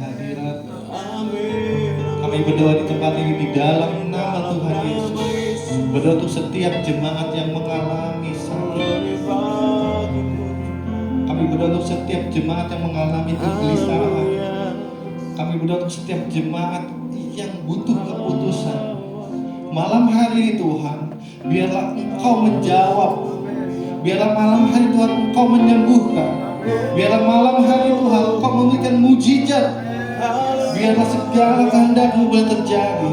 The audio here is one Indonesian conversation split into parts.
hadirat-Mu. Kami berdoa di tempat ini di dalam nama Tuhan Yesus. Berdoa untuk setiap jemaat yang mengalami sakit. Kami berdoa untuk setiap jemaat yang mengalami kegelisahan. Kami berdoa untuk setiap jemaat yang butuh keputusan. Malam hari ini Tuhan, biarlah Engkau menjawab. Biarlah malam hari Tuhan Engkau menyembuhkan. Biarlah malam hari Tuhan Engkau memberikan mujizat. Biarlah segala kehendak-Mu boleh terjadi.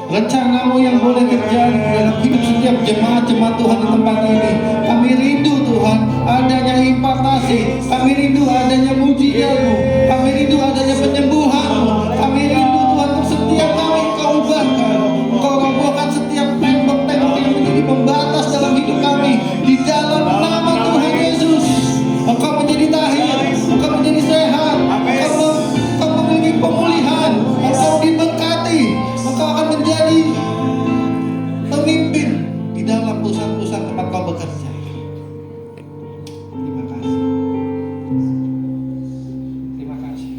Rencana-Mu yang boleh terjadi dalam hidup setiap jemaat-jemaat Tuhan di tempat ini. Kami rindu Tuhan adanya impartasi. Kami rindu adanya mujizat-Mu. Kami rindu adanya penyembuhan-Mu. Kami rindu Tuhan untuk setiap kami Engkau ubahkan. Engkau robohkan setiap tembok-tembok yang menjadi pembatas dalam hidup kami. Di dalam nama Tuhan Yesus. Engkau menjadi tahir. Engkau menjadi sehat. Engkau memiliki pemulihan. Engkau diberkati. Engkau akan menjadi pemimpin di dalam perusahaan-perusahaan tempat Kau bekerja. Terima kasih. Terima kasih.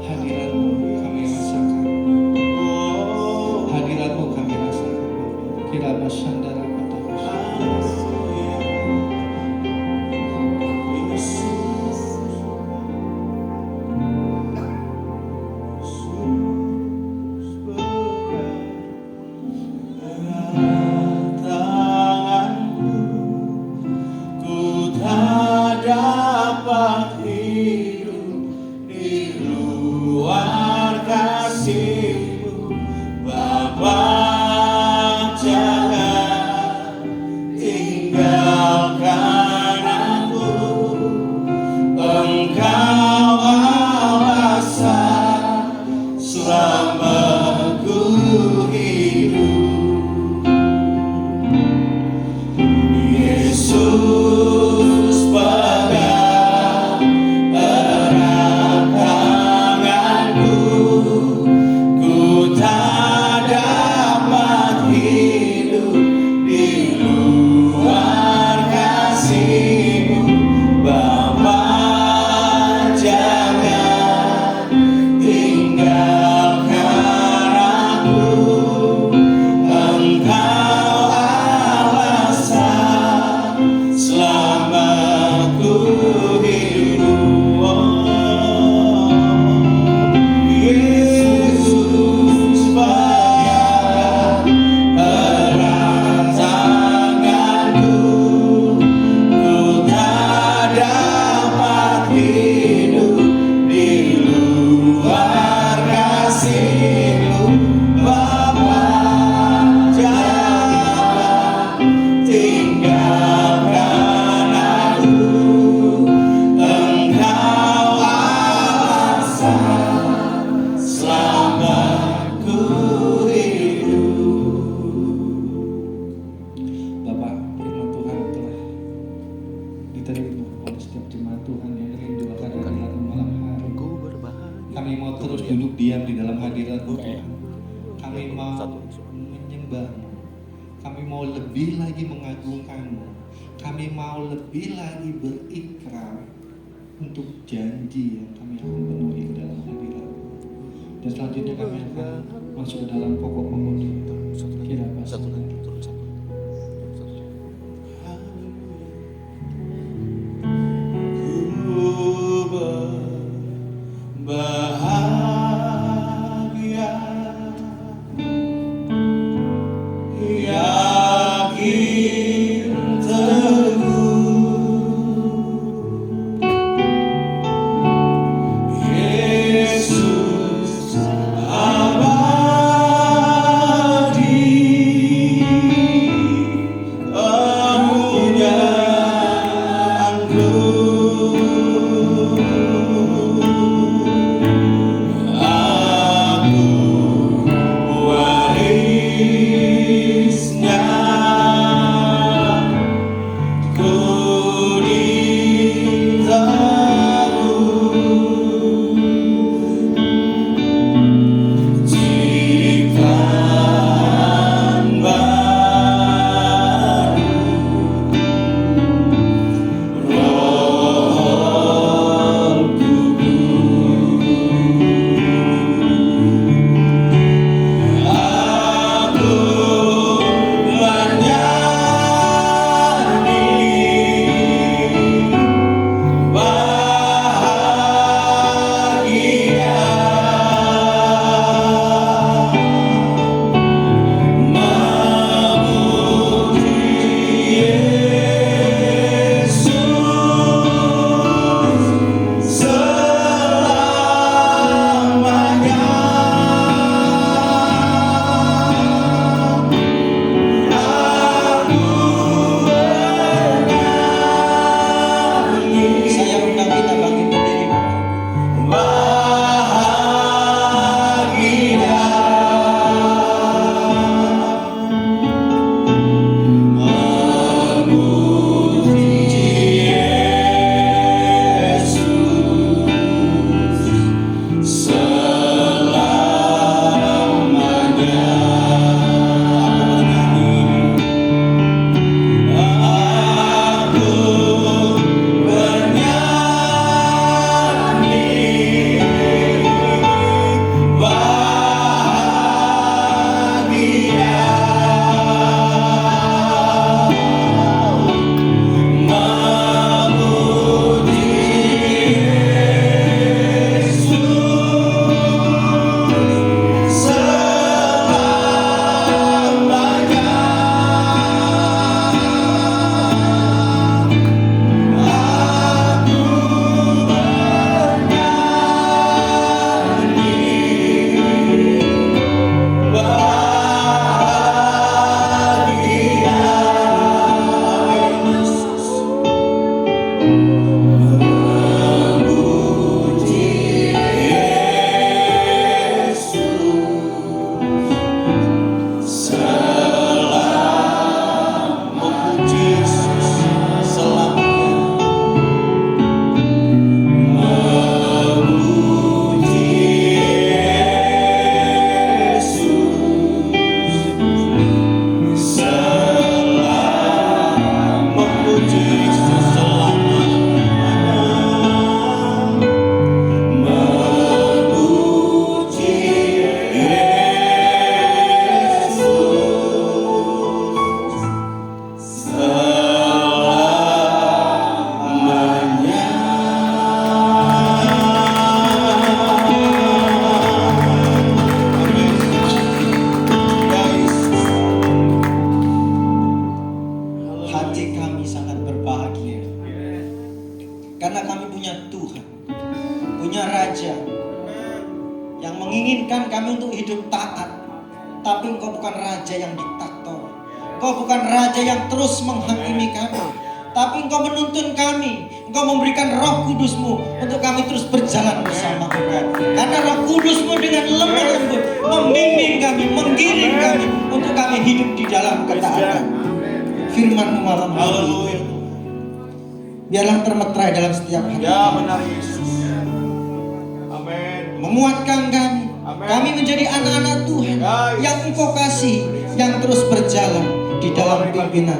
Hadirat-Mu kami rasakan. Hadirat-Mu kami rasakan. Kiraba Shandara Yesus, Abba. Tapi Engkau bukan raja yang diktator. Engkau bukan raja yang terus menghakimi kami, tapi Engkau menuntun kami. Engkau memberikan Roh Kudus-Mu untuk kami terus berjalan bersama Engkau. Karena Roh Kudus-Mu dengan lemah lembut membimbing kami, menggiring kami untuk kami hidup di dalam ketaatan. Firman-Mu malam hari ini biarlah termeterai dalam setiap hati. Ya benar Yesus. Amin. Menguatkan kami. Amin. Kami menjadi anak-anak Tuhan yang Engkau kasih, yang terus berjalan di dalam pimpinan.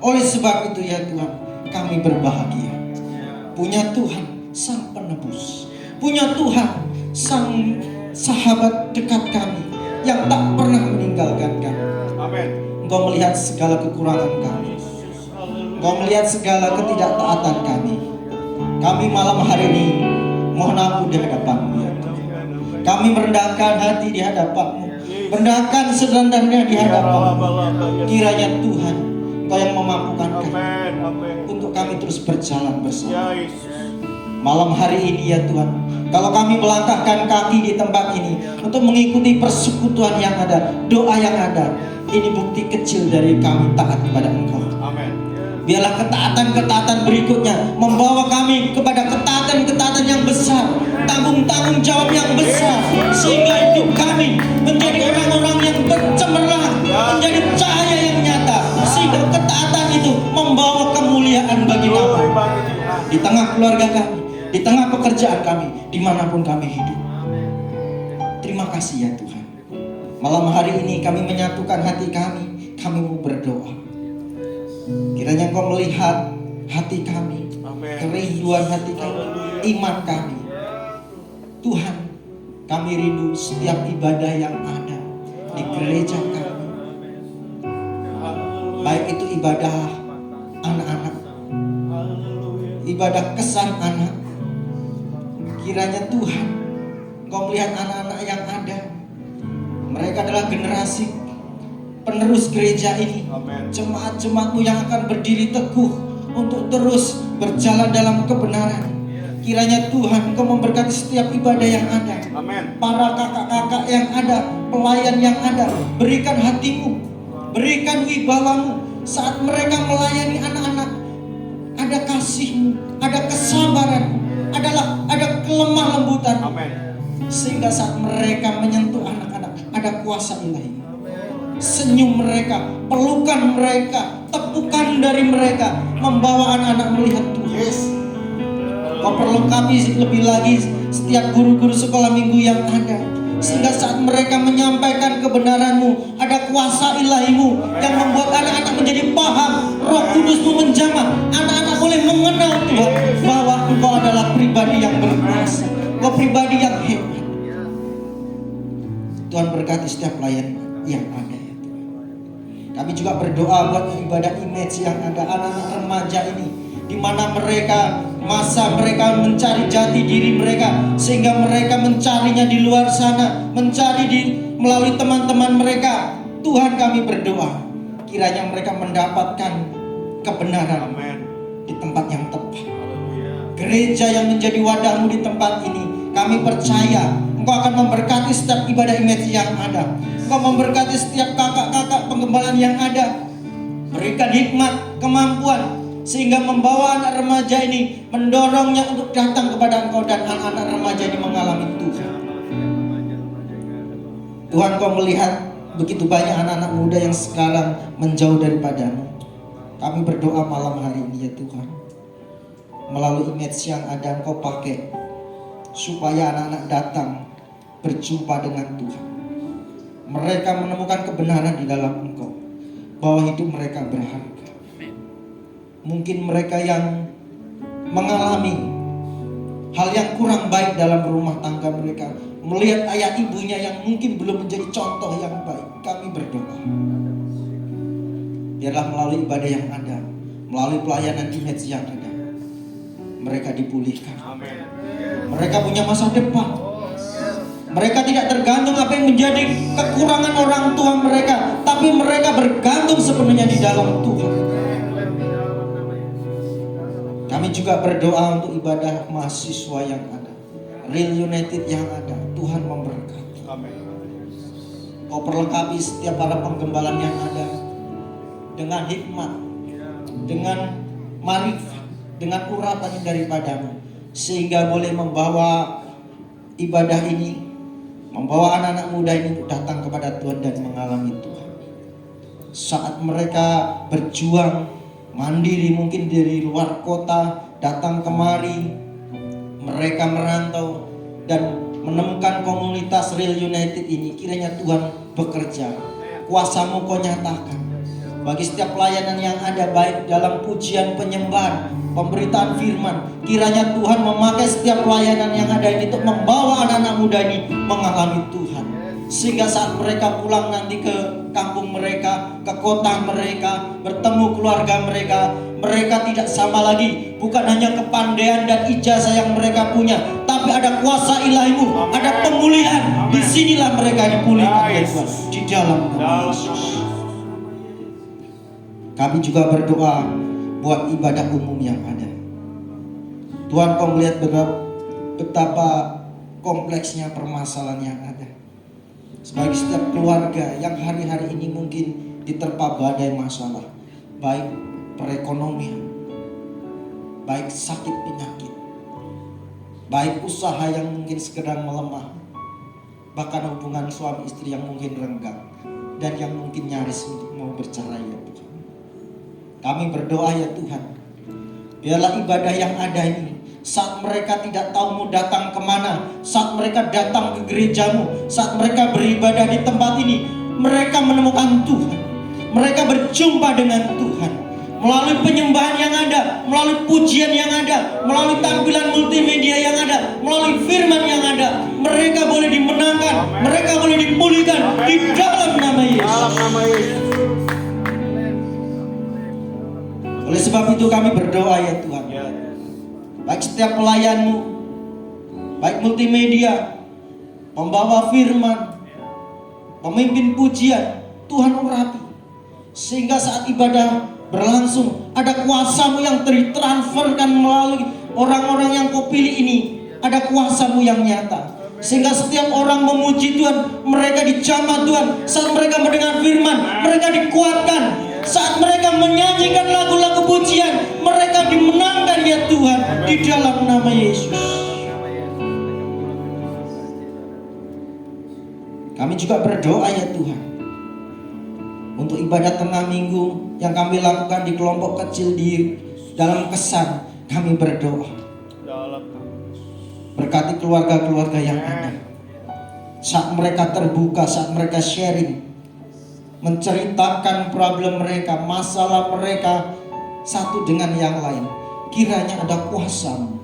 Oleh sebab itu ya Tuhan, kami berbahagia punya Tuhan Sang Penebus, punya Tuhan Sang Sahabat dekat kami yang tak pernah meninggalkan kami. Amin. Engkau melihat segala kekurangan kami, Engkau melihat segala ketidaktaatan kami. Kami malam hari ini mohon ampun di hadapan-Mu ya Tuhan. Kami merendahkan hati di hadapan-Mu, merendahkan serendahnya di hadapan-Mu. Kiranya Tuhan Engkau yang memampukan kami untuk kami terus berjalan bersama. Malam hari ini ya Tuhan, kalau kami melangkahkan kaki di tempat ini untuk mengikuti persekutuan yang ada, doa yang ada, ini bukti kecil dari kami taat kepada Engkau. Amin. Biarlah ketaatan-ketaatan berikutnya membawa kami kepada ketaatan-ketaatan yang besar, tanggung jawab yang besar, sehingga hidup kami menjadi orang-orang yang bercemerlang, menjadi cahaya yang nyata, sehingga ketaatan itu membawa kemuliaan bagi nama di tengah keluarga kami, di tengah pekerjaan kami, dimanapun kami hidup. Terima kasih ya Tuhan. Malam hari ini kami menyatukan hati kami mau berdoa. Kiranya Engkau melihat hati kami, kerinduan hati kami, iman kami. Tuhan, kami rindu setiap ibadah yang ada di gereja kami, baik itu ibadah anak-anak, ibadah kesan anak. Kiranya Tuhan, Engkau melihat anak-anak yang ada. Mereka adalah generasi penerus gereja ini, jemaat-jemaat-Mu yang akan berdiri teguh untuk terus berjalan dalam kebenaran. Kiranya Tuhan Engkau memberkati setiap ibadah yang ada. Amin. Para kakak-kakak yang ada, pelayan yang ada, berikan hati-Mu, berikan wibawa-Mu saat mereka melayani anak-anak. Ada kasih-Mu, ada kesabaran-Mu, ada kelemah lembutan. Amin. Sehingga saat mereka menyentuh anak-anak, ada kuasa ilahi. Senyum mereka, pelukan mereka, tepukan dari mereka membawa anak-anak melihat Tuhan. Kau perlengkapi lebih lagi setiap guru-guru sekolah minggu yang ada, sehingga saat mereka menyampaikan kebenaran-Mu, ada kuasa ilahi-Mu yang membuat anak-anak menjadi paham. Roh Kudus-Mu menjamah, anak-anak boleh mengenal Tuhan, bahwa Engkau adalah pribadi yang berkuasa, Engkau pribadi yang hebat. Tuhan berkati setiap pelayan yang ada ya Tuhan. Kami juga berdoa buat ibadah image yang ada anak-anak remaja ini, di mana masa mereka mencari jati diri mereka, sehingga mereka mencarinya di luar sana, mencari melalui teman-teman mereka. Tuhan, kami berdoa kiranya mereka mendapatkan kebenaran di tempat yang tepat. Gereja yang menjadi wadah-Mu di tempat ini, kami percaya Engkau akan memberkati setiap ibadah image yang ada. Engkau memberkati setiap kakak-kakak penggembalaan yang ada. Berikan hikmat, kemampuan, sehingga membawa anak remaja ini, mendorongnya untuk datang kepada Engkau, dan anak-anak remaja ini mengalami Tuhan. Tuhan, Kau melihat begitu banyak anak-anak muda yang sekarang menjauh daripada-Mu. Kami berdoa malam hari ini ya Tuhan, melalui image yang ada Engkau pakai, supaya anak-anak datang berjumpa dengan Tuhan. Mereka menemukan kebenaran di dalam Engkau, bahwa hidup mereka berharga. Mungkin mereka yang mengalami hal yang kurang baik dalam rumah tangga mereka, melihat ayah ibunya yang mungkin belum menjadi contoh yang baik. Kami berdoa, biarlah melalui ibadah yang ada, melalui pelayanan image yang ada, mereka dipulihkan. Mereka punya masa depan. Mereka tidak tergantung apa yang menjadi kekurangan orang tua mereka, tapi mereka bergantung sepenuhnya di dalam Tuhan. Kami juga berdoa untuk ibadah mahasiswa yang ada, Real United yang ada. Tuhan memberkati. Kau perlengkapi setiap para penggembalaan yang ada dengan hikmat, dengan marifat, dengan urapan yang daripadamu, sehingga boleh membawa ibadah ini, membawa anak-anak muda ini untuk datang kepada Tuhan dan mengalami Tuhan. Saat mereka berjuang mandiri, mungkin dari luar kota datang kemari, mereka merantau dan menemukan komunitas Real United ini, kiranya Tuhan bekerja, kuasa-Mu Kau nyatakan bagi setiap pelayanan yang ada, baik dalam pujian, penyembahan, pemberitaan firman. Kiranya Tuhan memakai setiap pelayanan yang ada ini untuk membawa anak-anak muda ini mengalami Tuhan, sehingga saat mereka pulang nanti ke kampung mereka, ke kota mereka, bertemu keluarga mereka, mereka tidak sama lagi. Bukan hanya kepandaian dan ijazah yang mereka punya, tapi ada kuasa ilahi-Mu, ada pemulihan. Disinilah mereka dipulihkan oleh Tuhan, di dalam nama Yesus. Kami juga berdoa buat ibadah umum yang ada. Tuhan, Kau melihat betapa kompleksnya permasalahan yang ada. Sebagai setiap keluarga yang hari-hari ini mungkin diterpa badai masalah, baik perekonomian, baik sakit penyakit, baik usaha yang mungkin sedang melemah, bahkan hubungan suami istri yang mungkin renggang, dan yang mungkin nyaris untuk mau bercerai ya Tuhan. Kami berdoa ya Tuhan, biarlah ibadah yang ada ini, saat mereka tidak tahu mau datang kemana, saat mereka datang ke gereja-Mu, saat mereka beribadah di tempat ini, mereka menemukan Tuhan, mereka berjumpa dengan Tuhan melalui penyembahan yang ada, melalui pujian yang ada, melalui tampilan multimedia yang ada, melalui firman yang ada. Mereka boleh dimenangkan, mereka boleh dipulihkan di dalam nama Yesus. Oleh sebab itu kami berdoa ya Tuhan, baik setiap pelayan-Mu, baik multimedia, pembawa firman, pemimpin pujian, Tuhan urapi, sehingga saat ibadah berlangsung ada kuasa-Mu yang ditransferkan melalui orang-orang yang Kau pilih ini. Ada kuasa-Mu yang nyata, sehingga setiap orang memuji Tuhan, mereka dijamah Tuhan. Saat mereka mendengar firman, mereka dikuatkan. Saat mereka menyanyikan lagu-lagu pujian, mereka dimenangkan ya Tuhan, di dalam nama Yesus. Kami juga berdoa ya Tuhan, untuk ibadah tengah minggu yang kami lakukan di kelompok kecil di dalam kesan. Kami berdoa, berkati keluarga-keluarga yang ada. Saat mereka terbuka, saat mereka sharing, menceritakan problem mereka, masalah mereka satu dengan yang lain, kiranya ada kuasa-Mu.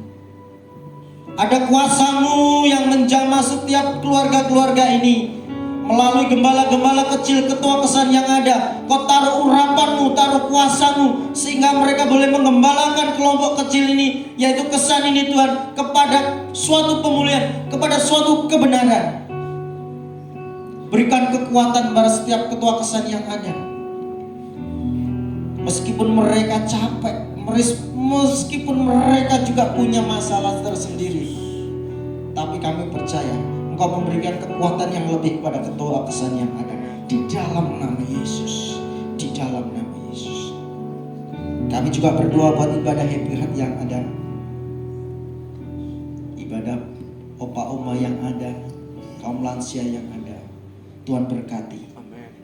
Ada kuasa-Mu yang menjamah setiap keluarga-keluarga ini. Melalui gembala-gembala kecil, ketua kesan yang ada, Kau taruh urapan-Mu, taruh kuasa-Mu, sehingga mereka boleh mengembalakan kelompok kecil ini, yaitu kesan ini Tuhan, kepada suatu pemulihan, kepada suatu kebenaran. Berikan kekuatan pada setiap ketua kesan yang ada. Meskipun mereka capek, meskipun mereka juga punya masalah tersendiri, tapi kami percaya Engkau memberikan kekuatan yang lebih kepada ketua kesan yang ada. Di dalam nama Yesus, di dalam nama Yesus. Kami juga berdoa buat ibadah Happy Heart yang ada, ibadah opa oma yang ada, kaum lansia yang ada. Tuhan berkati,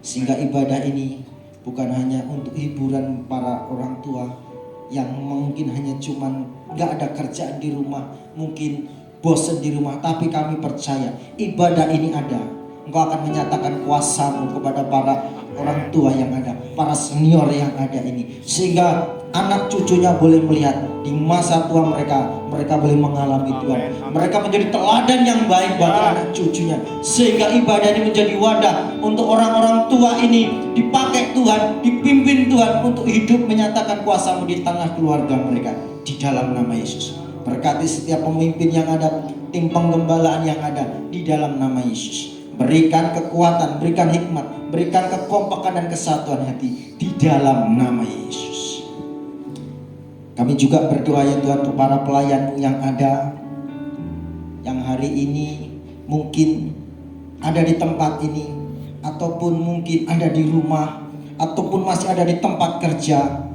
sehingga ibadah ini bukan hanya untuk hiburan para orang tua yang mungkin hanya cuman gak ada kerjaan di rumah, mungkin bosan di rumah, tapi kami percaya ibadah ini ada. Engkau akan menyatakan kuasa-Mu kepada para orang tua yang ada, para senior yang ada ini, sehingga anak cucunya boleh melihat di masa tua mereka boleh mengalami Tuhan. Mereka menjadi teladan yang baik bagi anak cucunya, sehingga ibadah ini menjadi wadah untuk orang-orang tua ini dipakai Tuhan, dipimpin Tuhan untuk hidup menyatakan kuasa-Mu di tengah keluarga mereka, di dalam nama Yesus. Berkati setiap pemimpin yang ada, tim penggembalaan yang ada, di dalam nama Yesus. Berikan kekuatan, berikan hikmat, berikan kekompakan dan kesatuan hati di dalam nama Yesus. Kami juga berdoa ya Tuhan untuk para pelayan-Mu yang ada, yang hari ini mungkin ada di tempat ini, ataupun mungkin ada di rumah, ataupun masih ada di tempat kerja,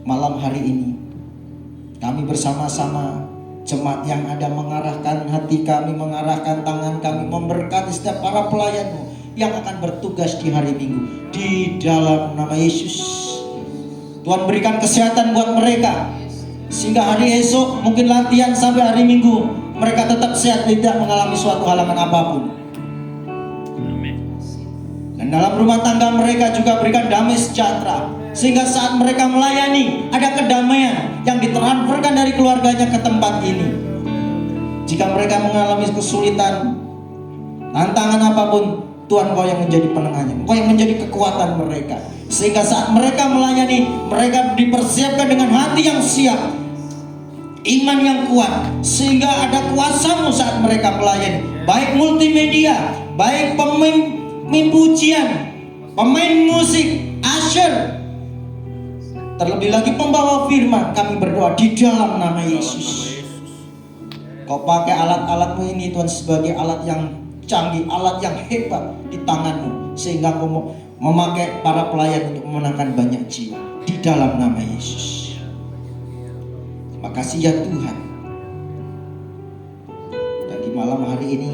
malam hari ini kami bersama-sama jemaat yang ada mengarahkan hati kami, mengarahkan tangan kami, memberkati setiap para pelayan-Mu yang akan bertugas di hari Minggu. Di dalam nama Yesus, Tuhan berikan kesehatan buat mereka, sehingga hari esok mungkin latihan sampai hari Minggu mereka tetap sehat, tidak mengalami suatu halangan apapun. Dan dalam rumah tangga mereka juga berikan damai sejahtera, sehingga saat mereka melayani ada kedamaian yang ditransferkan dari keluarganya ke tempat ini. Jika mereka mengalami kesulitan, tantangan apapun, Tuhan Engkau yang menjadi penengahnya, Engkau yang menjadi kekuatan mereka, sehingga saat mereka melayani, mereka dipersiapkan dengan hati yang siap, iman yang kuat, sehingga ada kuasa-Mu saat mereka melayani. Baik multimedia, baik pemain pujian, pemain musik, usher, terlebih lagi pembawa firman, kami berdoa di dalam nama Yesus. Kau pakai alat-alat-Mu ini Tuhan sebagai alat yang canggih, alat yang hebat di tangan-Mu, sehingga Kau memakai para pelayan untuk memenangkan banyak jiwa di dalam nama Yesus. Terima kasih ya Tuhan. Dan di malam hari ini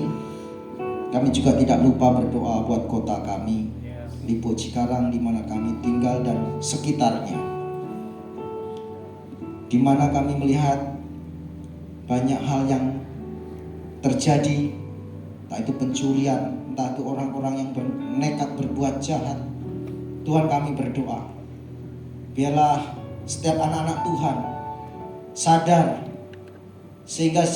kami juga tidak lupa berdoa buat kota kami, Lipo Cikarang, di mana kami tinggal dan sekitarnya, di mana kami melihat banyak hal yang terjadi, entah itu pencurian, entah itu orang-orang yang nekat berbuat jahat. Tuhan, kami berdoa, biarlah setiap anak-anak Tuhan sadar, sehingga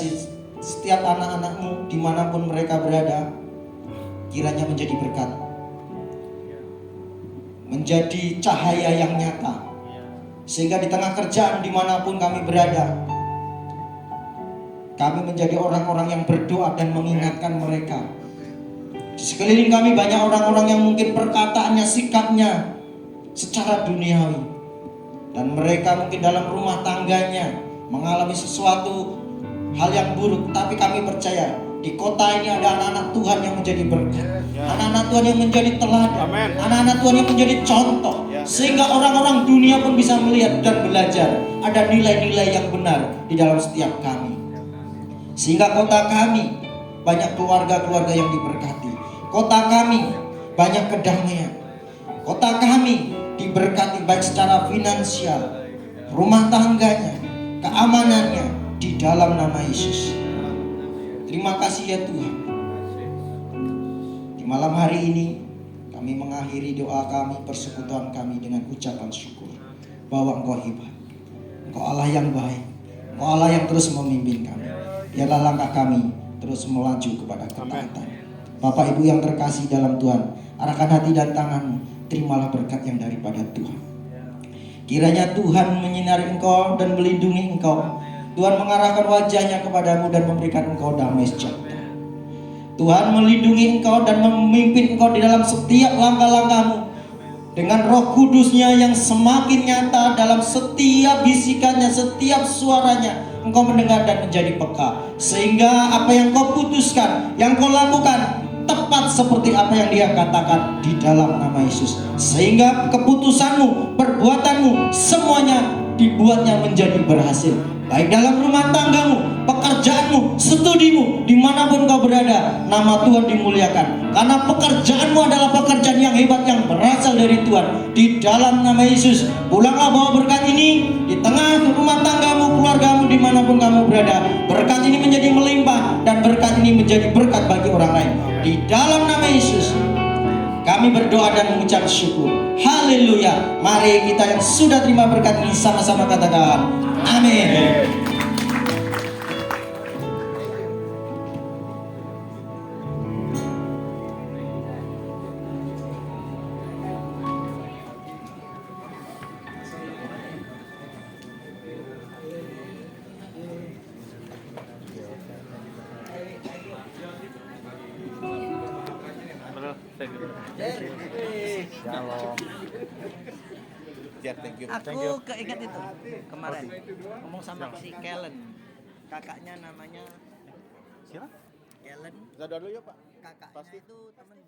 setiap anak-anak-Mu dimanapun mereka berada, kiranya menjadi berkat, menjadi cahaya yang nyata, sehingga di tengah kerjaan dimanapun kami berada, kami menjadi orang-orang yang berdoa dan mengingatkan mereka. Di sekeliling kami banyak orang-orang yang mungkin perkataannya, sikapnya secara duniawi, dan mereka mungkin dalam rumah tangganya mengalami sesuatu hal yang buruk. Tapi kami percaya di kota ini ada anak-anak Tuhan yang menjadi berkat, anak-anak Tuhan yang menjadi teladan, anak-anak Tuhan yang menjadi contoh, sehingga orang-orang dunia pun bisa melihat dan belajar ada nilai-nilai yang benar di dalam setiap kami. Sehingga kota kami banyak keluarga-keluarga yang diberkati, kota kami banyak kedamaian, kota kami diberkati baik secara finansial, rumah tangganya, keamanannya, di dalam nama Yesus. Terima kasih ya Tuhan. Di malam hari ini kami mengakhiri doa kami, persekutuan kami dengan ucapan syukur bahwa Engkau hebat, Engkau Allah yang baik, Engkau Allah yang terus memimpin kami. Biarlah langkah kami terus melaju kepada ketaatan. Bapak Ibu yang terkasih dalam Tuhan, arahkan hati dan tangan-Mu, terimalah berkat yang daripada Tuhan. Kiranya Tuhan menyinari engkau dan melindungi engkau. Tuhan mengarahkan wajahnya kepadamu dan memberikan engkau damai sejahtera. Tuhan melindungi engkau dan memimpin engkau di dalam setiap langkah-langkahmu, dengan Roh Kudus-Nya yang semakin nyata dalam setiap bisikannya, setiap suaranya. Engkau mendengar dan menjadi peka, sehingga apa yang kau putuskan, yang kau lakukan, tepat seperti apa yang Dia katakan di dalam nama Yesus. Sehingga keputusanmu, perbuatanmu, semuanya dibuatnya menjadi berhasil, baik dalam rumah tanggamu, pekerjaanmu, studimu, dimanapun kau berada. Nama Tuhan dimuliakan, karena pekerjaanmu adalah pekerjaan yang hebat yang berasal dari Tuhan. Di dalam nama Yesus, pulanglah bawa berkat ini di tengah rumah tanggamu, keluargamu, dimanapun kamu berada. Berkat ini menjadi melimpah, dan berkat ini menjadi berkat bagi orang lain. Di dalam nama Yesus kami berdoa dan mengucap syukur. Haleluya. Mari kita yang sudah terima berkat ini sama-sama katakan amin. Aku keinget itu kemarin ngomong sama si Kellen, kakaknya namanya Siapa? Kellen, Kita doa dulu ya Pak. kakaknya itu temen.